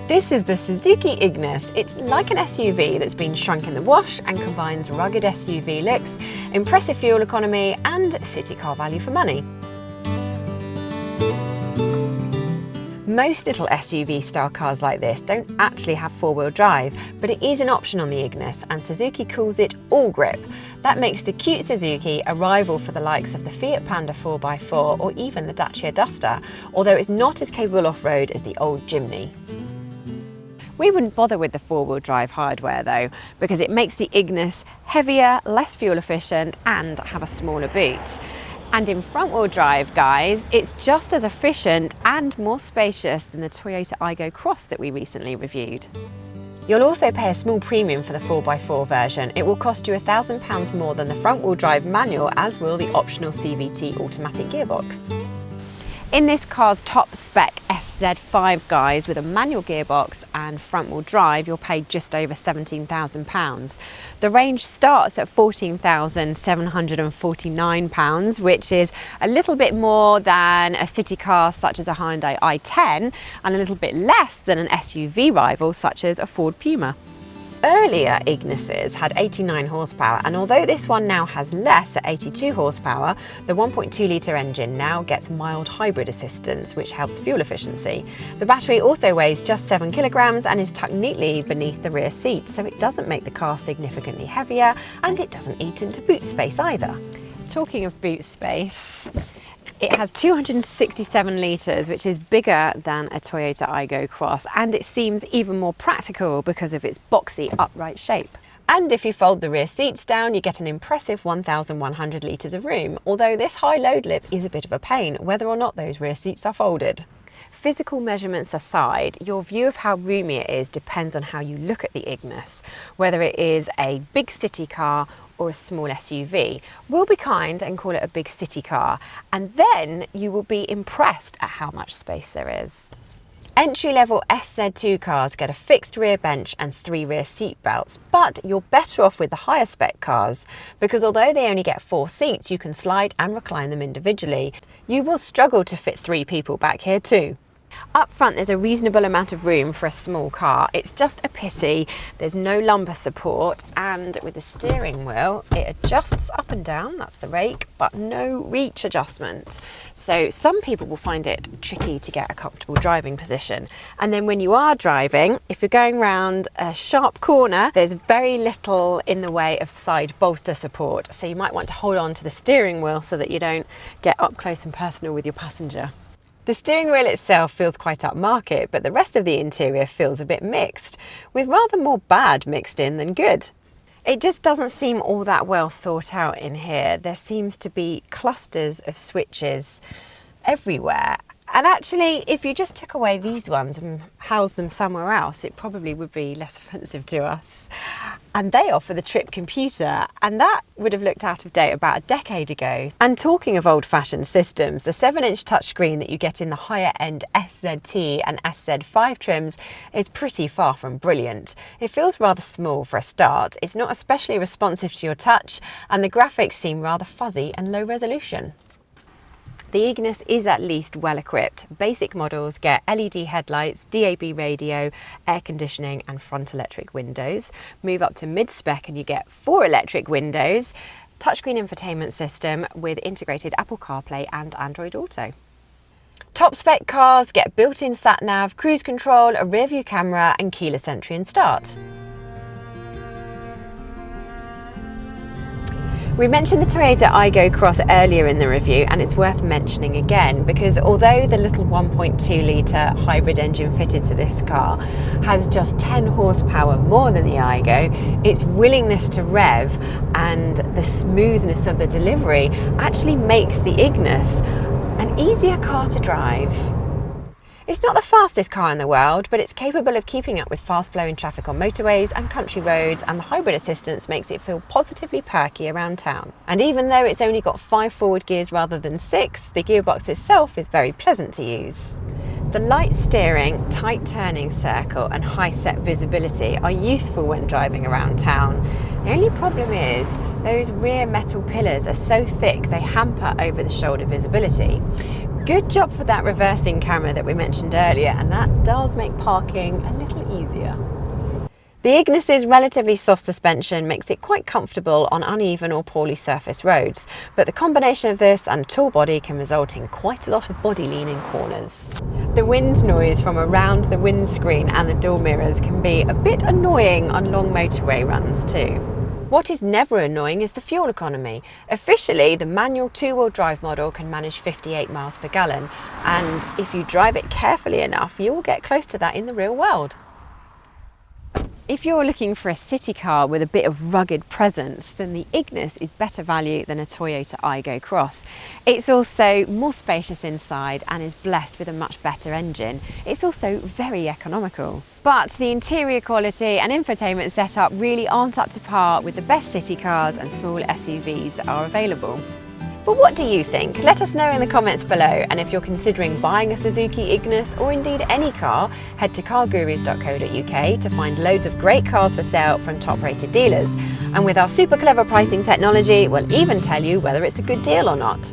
This is the Suzuki Ignis. It's like an SUV that's been shrunk in the wash and combines rugged SUV looks, impressive fuel economy and city car value for money. Most little SUV style cars like this don't actually have four-wheel drive, but it is an option on the Ignis, and Suzuki calls it Allgrip. That makes the cute Suzuki a rival for the likes of the Fiat Panda 4x4 or even the Dacia Duster, although it's not as capable off-road as the old Jimny. We wouldn't bother with the four-wheel drive hardware though, because it makes the Ignis heavier, less fuel efficient and have a smaller boot. And in front-wheel drive, guys, it's just as efficient and more spacious than the Toyota Aygo Cross that we recently reviewed. You'll also pay a small premium for the 4x4 version. It will cost you £1,000 more than the front-wheel drive manual, as will the optional CVT automatic gearbox. In this car's top spec SZ5, guys, with a manual gearbox and front-wheel drive, you'll pay just over £17,000. The range starts at £14,749, which is a little bit more than a city car such as a Hyundai i10 and a little bit less than an SUV rival such as a Ford Puma. Earlier Ignises had 89 horsepower, and although this one now has less at 82 horsepower, the 1.2 litre engine now gets mild hybrid assistance, which helps fuel efficiency. The battery also weighs just 7 kilograms and is tucked neatly beneath the rear seat, so it doesn't make the car significantly heavier, and it doesn't eat into boot space either. Talking of boot space, it has 267 litres, which is bigger than a Toyota Aygo Cross, and it seems even more practical because of its boxy upright shape. And if you fold the rear seats down, you get an impressive 1,100 litres of room, although this high load lip is a bit of a pain, whether or not those rear seats are folded. Physical measurements aside, your view of how roomy it is depends on how you look at the Ignis, whether it is a big city car or a small SUV. We'll be kind and call it a big city car, and then you will be impressed at how much space there is. Entry-level SZ2 cars get a fixed rear bench and 3 rear seat belts, but you're better off with the higher spec cars because although they only get 4 seats, you can slide and recline them individually. You will struggle to fit 3 people back here too. Up front there's a reasonable amount of room for a small car. It's just a pity there's no lumbar support, and with the steering wheel it adjusts up and down, that's the rake, but no reach adjustment. So some people will find it tricky to get a comfortable driving position. And then when you are driving, if you're going round a sharp corner, there's very little in the way of side bolster support. So you might want to hold on to the steering wheel so that you don't get up close and personal with your passenger. The steering wheel itself feels quite upmarket, but the rest of the interior feels a bit mixed, with rather more bad mixed in than good. It just doesn't seem all that well thought out in here. There seems to be clusters of switches everywhere. And actually, if you just took away these ones and housed them somewhere else, it probably would be less offensive to us. And they offer the Trip computer, and that would have looked out of date about a decade ago. And talking of old-fashioned systems, the 7-inch touchscreen that you get in the higher-end SZT and SZ5 trims is pretty far from brilliant. It feels rather small for a start, it's not especially responsive to your touch, and the graphics seem rather fuzzy and low resolution. The Ignis is at least well equipped. Basic models get LED headlights, DAB radio, air conditioning and front electric windows. Move up to mid-spec and you get 4 electric windows, touchscreen infotainment system with integrated Apple CarPlay and Android Auto. Top spec cars get built-in sat-nav, cruise control, a rear view camera and keyless entry and start. We mentioned the Toyota Aygo Cross earlier in the review, and it's worth mentioning again because although the little 1.2 litre hybrid engine fitted to this car has just 10 horsepower more than the Aygo, its willingness to rev and the smoothness of the delivery actually makes the Ignis an easier car to drive. It's not the fastest car in the world, but it's capable of keeping up with fast-flowing traffic on motorways and country roads, and the hybrid assistance makes it feel positively perky around town. And even though it's only got 5 forward gears rather than 6, the gearbox itself is very pleasant to use. The light steering, tight turning circle and high set visibility are useful when driving around town. The only problem is those rear metal pillars are so thick they hamper over the shoulder visibility. Good job for that reversing camera that we mentioned earlier, and that does make parking a little easier. The Ignis's relatively soft suspension makes it quite comfortable on uneven or poorly surfaced roads, but the combination of this and a tall body can result in quite a lot of body lean in corners. The wind noise from around the windscreen and the door mirrors can be a bit annoying on long motorway runs too. What is never annoying is the fuel economy. Officially, the manual two-wheel drive model can manage 58 miles per gallon, and if you drive it carefully enough, you will get close to that in the real world. If you're looking for a city car with a bit of rugged presence, then the Ignis is better value than a Toyota Aygo Cross. It's also more spacious inside and is blessed with a much better engine. It's also very economical. But the interior quality and infotainment setup really aren't up to par with the best city cars and small SUVs that are available. But what do you think? Let us know in the comments below, and if you're considering buying a Suzuki Ignis or indeed any car, head to cargurus.co.uk to find loads of great cars for sale from top-rated dealers. And with our super clever pricing technology, we'll even tell you whether it's a good deal or not.